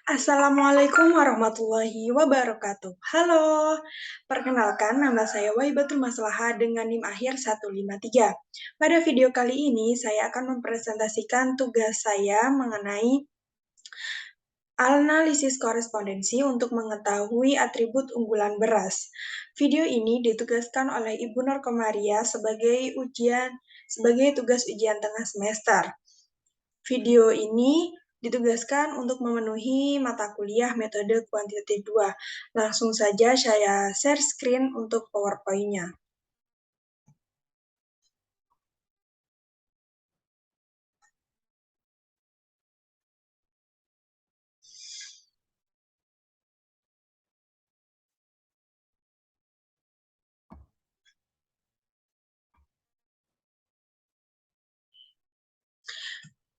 Assalamualaikum warahmatullahi wabarakatuh. Halo, perkenalkan nama saya Waibatul Maslaha dengan NIM akhir 153. Pada video kali ini saya akan mempresentasikan tugas saya mengenai analisis korespondensi untuk mengetahui atribut unggulan beras. Video ini ditugaskan oleh Ibu Nur Komaria sebagai tugas ujian tengah semester. Video ini ditugaskan untuk memenuhi mata kuliah metode kuantitatif 2. Langsung saja saya share screen untuk PowerPoint-nya.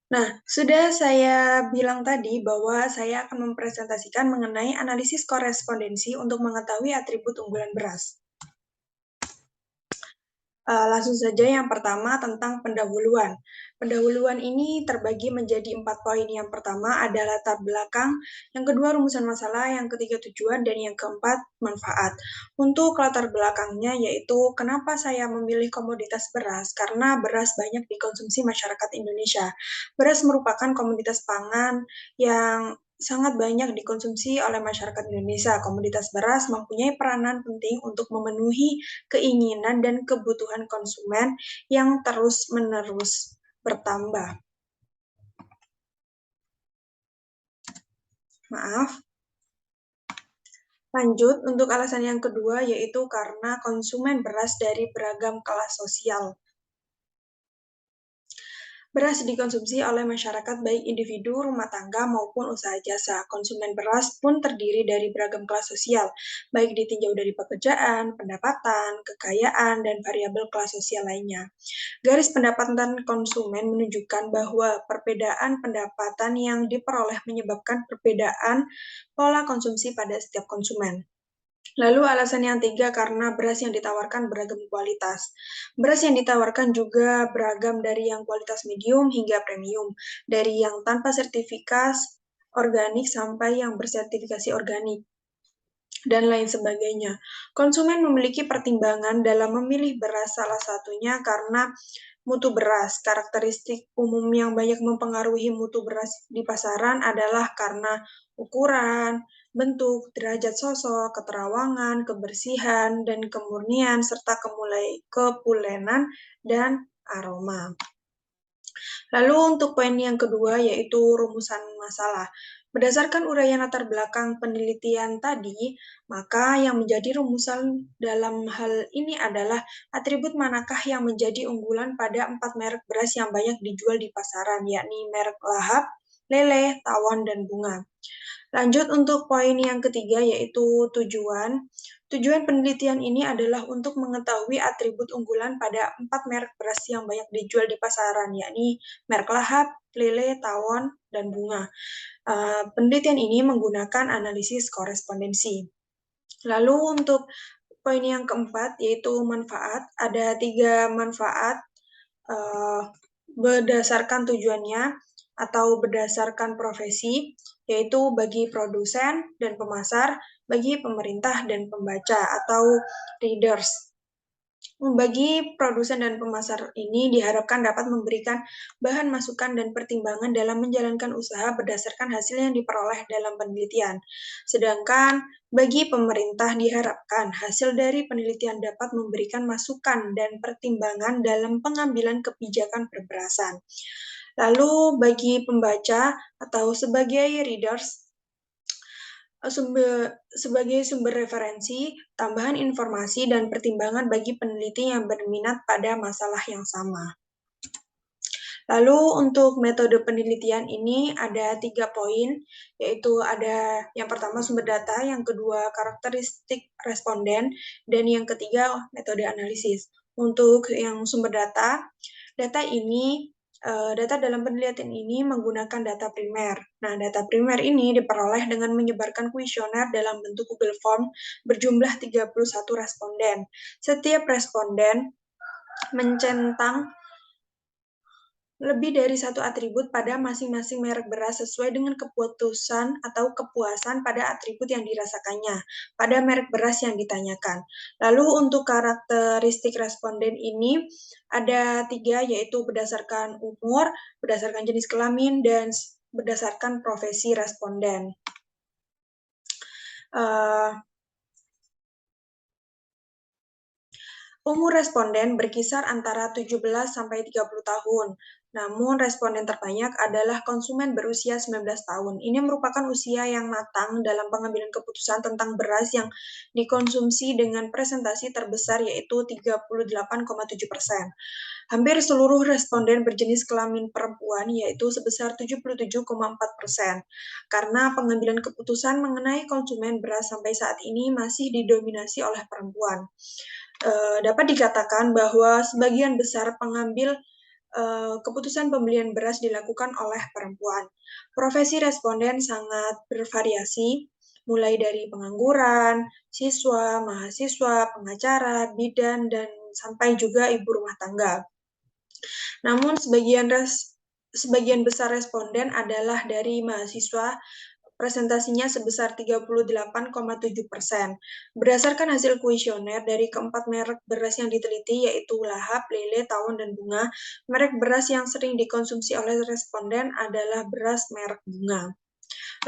Nah, sudah saya bilang tadi bahwa saya akan mempresentasikan mengenai analisis korespondensi untuk mengetahui atribut unggulan beras. Langsung saja yang pertama tentang pendahuluan. Pendahuluan ini terbagi menjadi 4 poin. Yang pertama adalah latar belakang, yang kedua rumusan masalah, yang ketiga tujuan, dan yang keempat manfaat. Untuk latar belakangnya yaitu kenapa saya memilih komoditas beras, karena beras banyak dikonsumsi masyarakat Indonesia. Beras merupakan komoditas pangan yang sangat banyak dikonsumsi oleh masyarakat Indonesia. Komoditas beras mempunyai peranan penting untuk memenuhi keinginan dan kebutuhan konsumen yang terus-menerus bertambah. Maaf. Lanjut, untuk alasan yang kedua yaitu karena konsumen beras dari beragam kelas sosial. Beras dikonsumsi oleh masyarakat baik individu, rumah tangga, maupun usaha jasa. Konsumen beras pun terdiri dari beragam kelas sosial, baik ditinjau dari pekerjaan, pendapatan, kekayaan, dan variabel kelas sosial lainnya. Garis pendapatan konsumen menunjukkan bahwa perbedaan pendapatan yang diperoleh menyebabkan perbedaan pola konsumsi pada setiap konsumen. Lalu alasan yang tiga karena beras yang ditawarkan beragam kualitas. Beras yang ditawarkan juga beragam dari yang kualitas medium hingga premium, dari yang tanpa sertifikasi organik sampai yang bersertifikasi organik, dan lain sebagainya. Konsumen memiliki pertimbangan dalam memilih beras, salah satunya karena mutu beras. Karakteristik umum yang banyak mempengaruhi mutu beras di pasaran adalah karena ukuran, bentuk, derajat sosok, keterawangan, kebersihan, dan kemurnian, serta kepulenan dan aroma. Lalu untuk poin yang kedua yaitu rumusan masalah. Berdasarkan uraian latar belakang penelitian tadi, maka yang menjadi rumusan dalam hal ini adalah atribut manakah yang menjadi unggulan pada 4 merek beras yang banyak dijual di pasaran, yakni merek Lahap, Leleh, Tawon, dan Bunga. Lanjut untuk poin yang ketiga yaitu tujuan. Tujuan penelitian ini adalah untuk mengetahui atribut unggulan pada 4 merek beras yang banyak dijual di pasaran, yakni merek Lahap, Lele, Tawon, dan Bunga. Penelitian ini menggunakan analisis korespondensi. Lalu untuk poin yang keempat yaitu manfaat. Ada 3 manfaat berdasarkan tujuannya atau berdasarkan profesi, yaitu bagi produsen dan pemasar, bagi pemerintah dan pembaca atau readers. Bagi produsen dan pemasar ini diharapkan dapat memberikan bahan masukan dan pertimbangan dalam menjalankan usaha berdasarkan hasil yang diperoleh dalam penelitian. Sedangkan bagi pemerintah diharapkan hasil dari penelitian dapat memberikan masukan dan pertimbangan dalam pengambilan kebijakan perberasan. Lalu bagi pembaca atau sebagai readers, sebagai sumber referensi, tambahan informasi, dan pertimbangan bagi peneliti yang berminat pada masalah yang sama. Lalu untuk metode penelitian ini ada 3 poin, yaitu ada yang pertama sumber data, yang kedua karakteristik responden, dan yang ketiga metode analisis. Untuk yang sumber data, data dalam penelitian ini menggunakan data primer. Nah, data primer ini diperoleh dengan menyebarkan kuesioner dalam bentuk Google Form berjumlah 31 responden. Setiap responden mencentang lebih dari satu atribut pada masing-masing merek beras sesuai dengan keputusan atau kepuasan pada atribut yang dirasakannya pada merek beras yang ditanyakan. Lalu untuk karakteristik responden ini ada 3, yaitu berdasarkan umur, berdasarkan jenis kelamin, dan berdasarkan profesi responden. Umur responden berkisar antara 17 sampai 30 tahun. Namun responden terbanyak adalah konsumen berusia 19 tahun. Ini merupakan usia yang matang dalam pengambilan keputusan tentang beras yang dikonsumsi dengan presentasi terbesar yaitu 38,7%. Hampir seluruh responden berjenis kelamin perempuan yaitu sebesar 77,4%. Karena pengambilan keputusan mengenai konsumen beras sampai saat ini masih didominasi oleh perempuan. Dapat dikatakan bahwa sebagian besar pengambil keputusan pembelian beras dilakukan oleh perempuan. Profesi responden sangat bervariasi, mulai dari pengangguran, siswa, mahasiswa, pengacara, bidan, dan sampai juga ibu rumah tangga. Namun sebagian besar responden adalah dari mahasiswa, presentasinya sebesar 38,7%. Berdasarkan hasil kuesioner dari keempat merek beras yang diteliti, yaitu Lahap, Lele, Tawon, dan Bunga, merek beras yang sering dikonsumsi oleh responden adalah beras merek Bunga.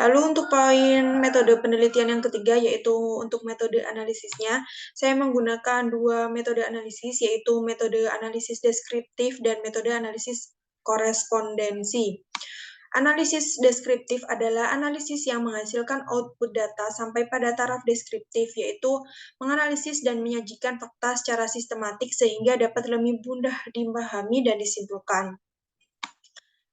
Lalu untuk poin metode penelitian yang ketiga, yaitu untuk metode analisisnya, saya menggunakan 2 metode analisis, yaitu metode analisis deskriptif dan metode analisis korespondensi. Analisis deskriptif adalah analisis yang menghasilkan output data sampai pada taraf deskriptif, yaitu menganalisis dan menyajikan fakta secara sistematik sehingga dapat lebih mudah dipahami dan disimpulkan.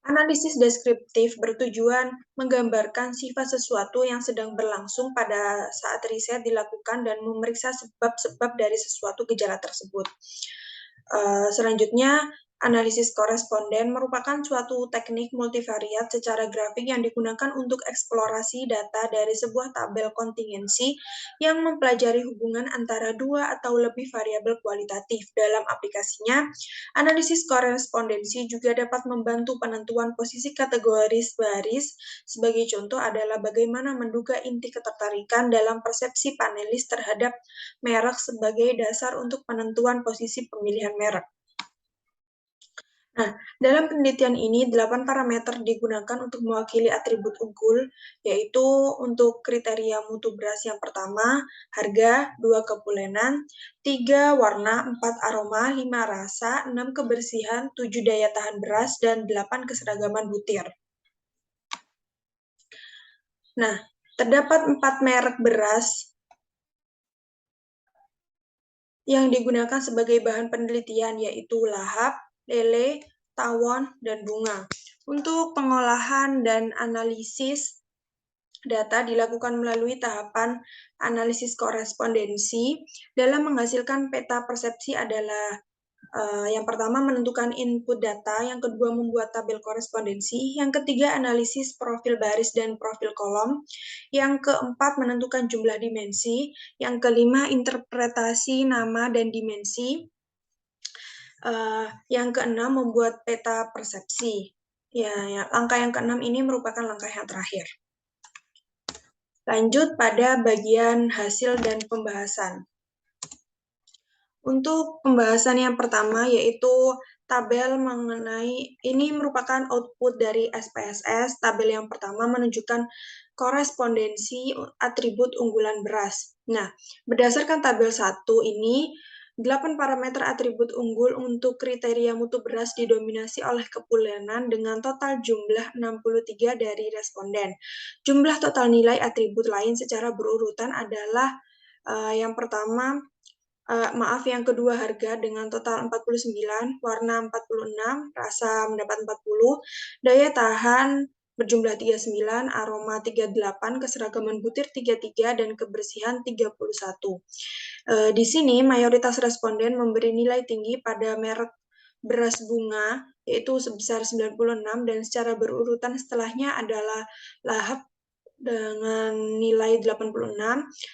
Analisis deskriptif bertujuan menggambarkan sifat sesuatu yang sedang berlangsung pada saat riset dilakukan dan memeriksa sebab-sebab dari sesuatu gejala tersebut. Selanjutnya, analisis koresponden merupakan suatu teknik multivariat secara grafik yang digunakan untuk eksplorasi data dari sebuah tabel kontingensi yang mempelajari hubungan antara dua atau lebih variabel kualitatif. Dalam aplikasinya, analisis korespondensi juga dapat membantu penentuan posisi kategoris baris. Sebagai contoh adalah bagaimana menduga inti ketertarikan dalam persepsi panelis terhadap merek sebagai dasar untuk penentuan posisi pemilihan merek. Nah, dalam penelitian ini, 8 parameter digunakan untuk mewakili atribut unggul, yaitu untuk kriteria mutu beras yang pertama, harga, 2 kepulenan, 3 warna, 4 aroma, 5 rasa, 6 kebersihan, 7 daya tahan beras, dan 8 keseragaman butir. Nah, terdapat 4 merek beras yang digunakan sebagai bahan penelitian, yaitu Lahap, Lele, Tawon, dan Bunga. Untuk pengolahan dan analisis data dilakukan melalui tahapan analisis korespondensi. Dalam menghasilkan peta persepsi adalah yang pertama menentukan input data, yang kedua membuat tabel korespondensi, yang ketiga analisis profil baris dan profil kolom, yang keempat menentukan jumlah dimensi, yang kelima interpretasi nama dan dimensi, yang keenam membuat peta persepsi. Ya, langkah yang keenam ini merupakan langkah yang terakhir. Lanjut pada bagian hasil dan pembahasan. Untuk pembahasan yang pertama yaitu tabel mengenai, ini merupakan output dari SPSS. Tabel yang pertama menunjukkan korespondensi atribut unggulan beras. Nah, berdasarkan tabel 1 ini, 8 parameter atribut unggul untuk kriteria mutu beras didominasi oleh kepulenan dengan total jumlah 63 dari responden. Jumlah total nilai atribut lain secara berurutan adalah yang pertama, yang kedua harga dengan total 49, warna 46, rasa mendapat 40, daya tahan berjumlah 39, aroma 38, keseragaman butir 33, dan kebersihan 31. Di sini mayoritas responden memberi nilai tinggi pada merek beras Bunga, yaitu sebesar 96, dan secara berurutan setelahnya adalah Lahap dengan nilai 86,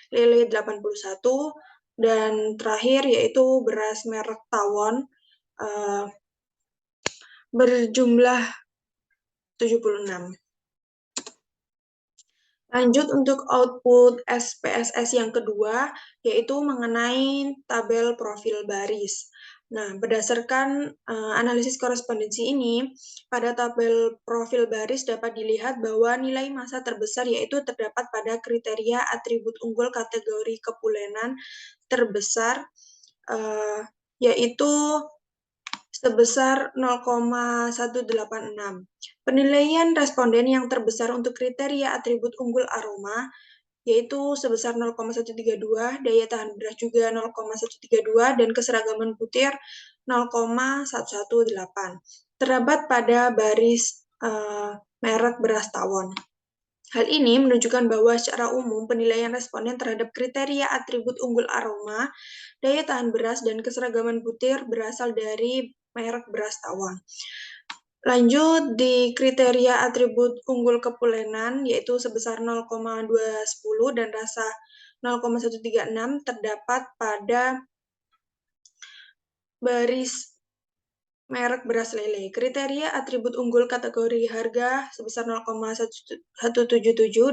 Lele 81, dan terakhir yaitu beras merek Tawon berjumlah 76. Lanjut untuk output SPSS yang kedua, yaitu mengenai tabel profil baris. Nah, berdasarkan analisis korespondensi ini, pada tabel profil baris dapat dilihat bahwa nilai massa terbesar yaitu terdapat pada kriteria atribut unggul kategori kepulenan terbesar, yaitu sebesar 0,186. Penilaian responden yang terbesar untuk kriteria atribut unggul aroma yaitu sebesar 0,132, daya tahan beras juga 0,132, dan keseragaman butir 0,118. Terdapat pada baris merek beras tawon. Hal ini menunjukkan bahwa secara umum penilaian responden terhadap kriteria atribut unggul aroma, daya tahan beras, dan keseragaman butir berasal dari merek beras tawon. Lanjut di kriteria atribut unggul kepulenan yaitu sebesar 0,210 dan rasa 0,136 terdapat pada baris merek beras lele. Kriteria atribut unggul kategori harga sebesar 0,177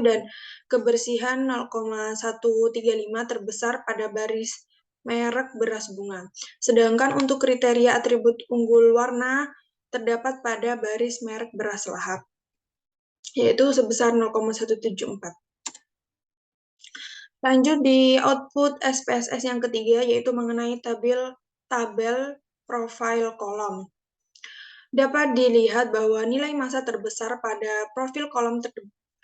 dan kebersihan 0,135 terbesar pada baris merek beras bunga. Sedangkan untuk kriteria atribut unggul warna terdapat pada baris merek beras lahap, yaitu sebesar 0,174. Lanjut di output SPSS yang ketiga, yaitu mengenai tabel profil kolom. Dapat dilihat bahwa nilai massa terbesar pada profil kolom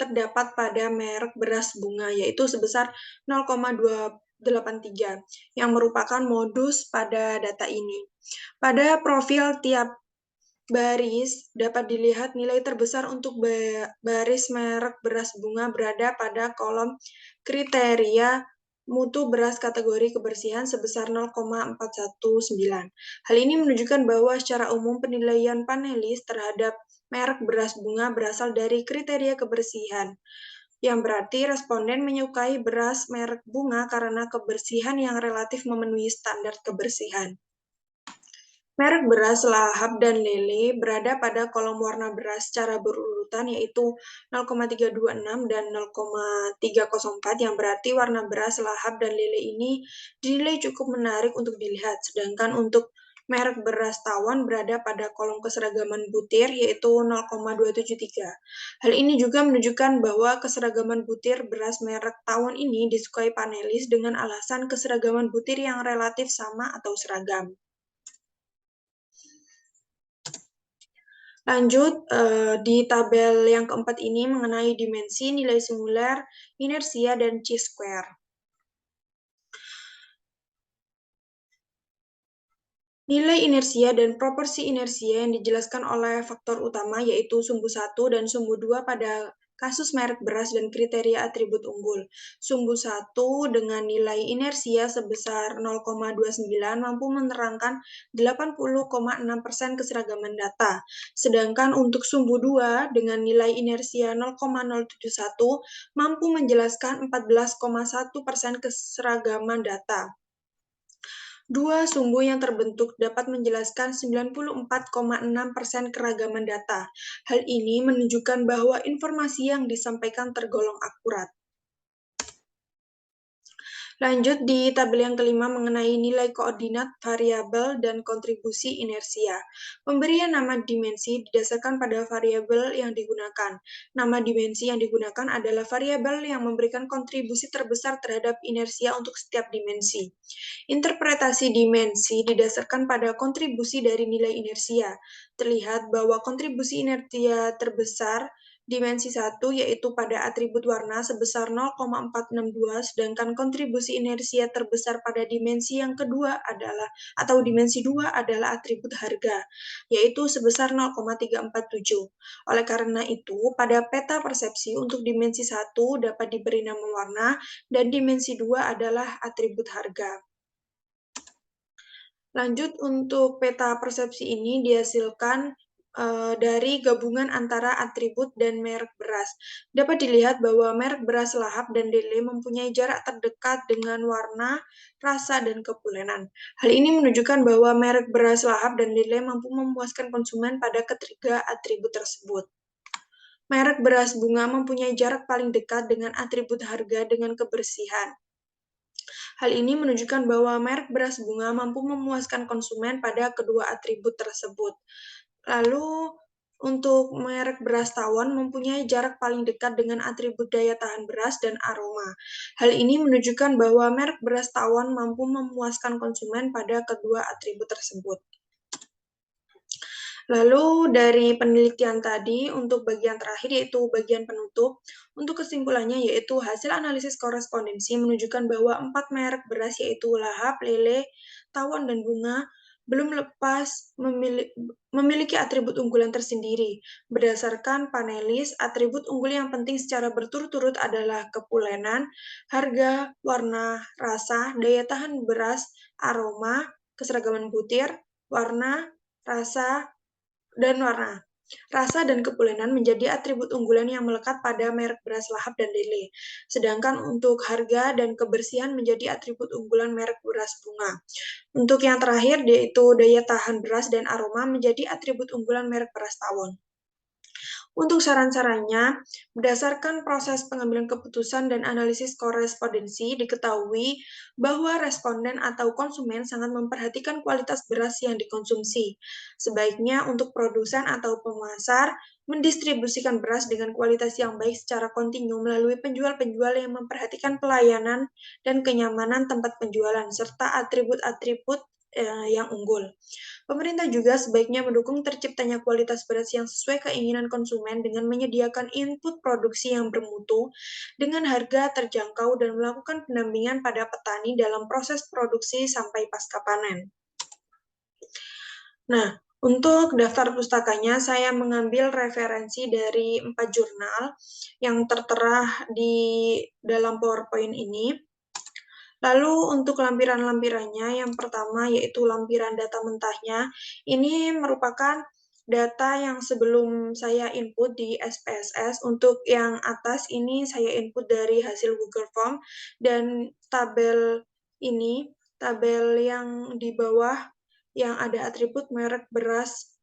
terdapat pada merek beras bunga, yaitu sebesar 0,283, yang merupakan modus pada data ini. Pada profil tiap baris dapat dilihat nilai terbesar untuk baris merek beras bunga berada pada kolom kriteria mutu beras kategori kebersihan sebesar 0,419. Hal ini menunjukkan bahwa secara umum penilaian panelis terhadap merek beras bunga berasal dari kriteria kebersihan, yang berarti responden menyukai beras merek bunga karena kebersihan yang relatif memenuhi standar kebersihan. Merek beras lahap dan lele berada pada kolom warna beras secara berurutan yaitu 0,326 dan 0,304, yang berarti warna beras lahap dan lele ini dinilai cukup menarik untuk dilihat, sedangkan untuk merek beras tawon berada pada kolom keseragaman butir yaitu 0,273. Hal ini juga menunjukkan bahwa keseragaman butir beras merek tawon ini disukai panelis dengan alasan keseragaman butir yang relatif sama atau seragam. Lanjut di tabel yang keempat ini mengenai dimensi, nilai singular, inersia, dan chi-square. Nilai inersia dan proporsi inersia yang dijelaskan oleh faktor utama yaitu sumbu 1 dan sumbu 2 pada kasus merek beras dan kriteria atribut unggul. Sumbu 1 dengan nilai inersia sebesar 0,29 mampu menerangkan 80,6% keseragaman data. Sedangkan untuk sumbu 2 dengan nilai inersia 0,071 mampu menjelaskan 14,1% keseragaman data. Dua sumbu yang terbentuk dapat menjelaskan 94,6% keragaman data. Hal ini menunjukkan bahwa informasi yang disampaikan tergolong akurat. Lanjut di tabel yang kelima mengenai nilai koordinat, variabel, dan kontribusi inersia. Pemberian nama dimensi didasarkan pada variabel yang digunakan. Nama dimensi yang digunakan adalah variabel yang memberikan kontribusi terbesar terhadap inersia untuk setiap dimensi. Interpretasi dimensi didasarkan pada kontribusi dari nilai inersia. Terlihat bahwa kontribusi inersia terbesar dimensi 1 yaitu pada atribut warna sebesar 0,462, sedangkan kontribusi inersia terbesar pada dimensi yang kedua adalah atau dimensi 2 adalah atribut harga, yaitu sebesar 0,347. Oleh karena itu, pada peta persepsi untuk dimensi 1 dapat diberi nama warna dan dimensi 2 adalah atribut harga. Lanjut untuk peta persepsi ini dihasilkan dari gabungan antara atribut dan merek beras. Dapat dilihat bahwa merek beras Lahap dan Lele mempunyai jarak terdekat dengan warna, rasa, dan kepulenan. Hal ini menunjukkan bahwa merek beras Lahap dan Lele mampu memuaskan konsumen pada ketiga atribut tersebut. Merek beras Bunga mempunyai jarak paling dekat dengan atribut harga dengan kebersihan. Hal ini menunjukkan bahwa merek beras Bunga mampu memuaskan konsumen pada kedua atribut tersebut. Lalu, untuk merek beras Tawon mempunyai jarak paling dekat dengan atribut daya tahan beras dan aroma. Hal ini menunjukkan bahwa merek beras Tawon mampu memuaskan konsumen pada kedua atribut tersebut. Lalu dari penelitian tadi, untuk bagian terakhir yaitu bagian penutup, untuk kesimpulannya yaitu hasil analisis korespondensi menunjukkan bahwa 4 merek beras yaitu Lahap, Lele, Tawon, dan Bunga belum lepas memiliki atribut unggulan tersendiri. Berdasarkan panelis, atribut unggul yang penting secara berturut-turut adalah kepulenan, harga, warna, rasa, daya tahan beras, aroma, keseragaman butir, warna, rasa, dan warna. Rasa dan kepulenan menjadi atribut unggulan yang melekat pada merek beras Lahap dan Lele. Sedangkan untuk harga dan kebersihan menjadi atribut unggulan merek beras Bunga. Untuk yang terakhir yaitu daya tahan beras dan aroma menjadi atribut unggulan merek beras Tawon. Untuk saran-sarannya, berdasarkan proses pengambilan keputusan dan analisis korespondensi, diketahui bahwa responden atau konsumen sangat memperhatikan kualitas beras yang dikonsumsi. Sebaiknya untuk produsen atau pemasar mendistribusikan beras dengan kualitas yang baik secara kontinu melalui penjual-penjual yang memperhatikan pelayanan dan kenyamanan tempat penjualan, serta atribut-atribut yang unggul. Pemerintah juga sebaiknya mendukung terciptanya kualitas beras yang sesuai keinginan konsumen dengan menyediakan input produksi yang bermutu dengan harga terjangkau dan melakukan pendampingan pada petani dalam proses produksi sampai pasca panen. Nah, untuk daftar pustakanya, saya mengambil referensi dari 4 jurnal yang tertera di dalam PowerPoint ini. Lalu untuk lampiran-lampirannya, yang pertama yaitu lampiran data mentahnya. Ini merupakan data yang sebelum saya input di SPSS. Untuk yang atas ini saya input dari hasil Google Form, dan tabel ini, tabel yang di bawah yang ada atribut merek beras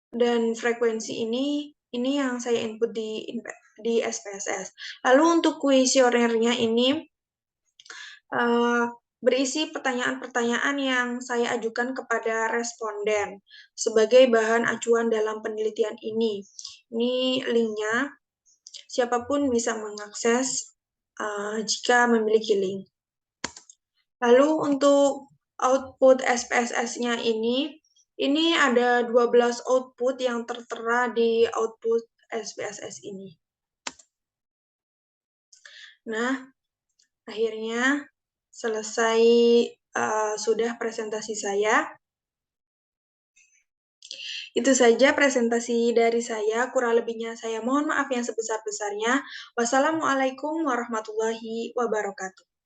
dan frekuensi ini yang saya input di SPSS. Lalu untuk kuesionernya ini berisi pertanyaan-pertanyaan yang saya ajukan kepada responden sebagai bahan acuan dalam penelitian ini. Ini linknya, siapapun bisa mengakses jika memiliki link. Lalu untuk output SPSS-nya ini ada 12 output yang tertera di output SPSS ini. Nah, akhirnya selesai sudah presentasi saya. Itu saja presentasi dari saya, kurang lebihnya saya mohon maaf yang sebesar-besarnya. Wassalamualaikum warahmatullahi wabarakatuh.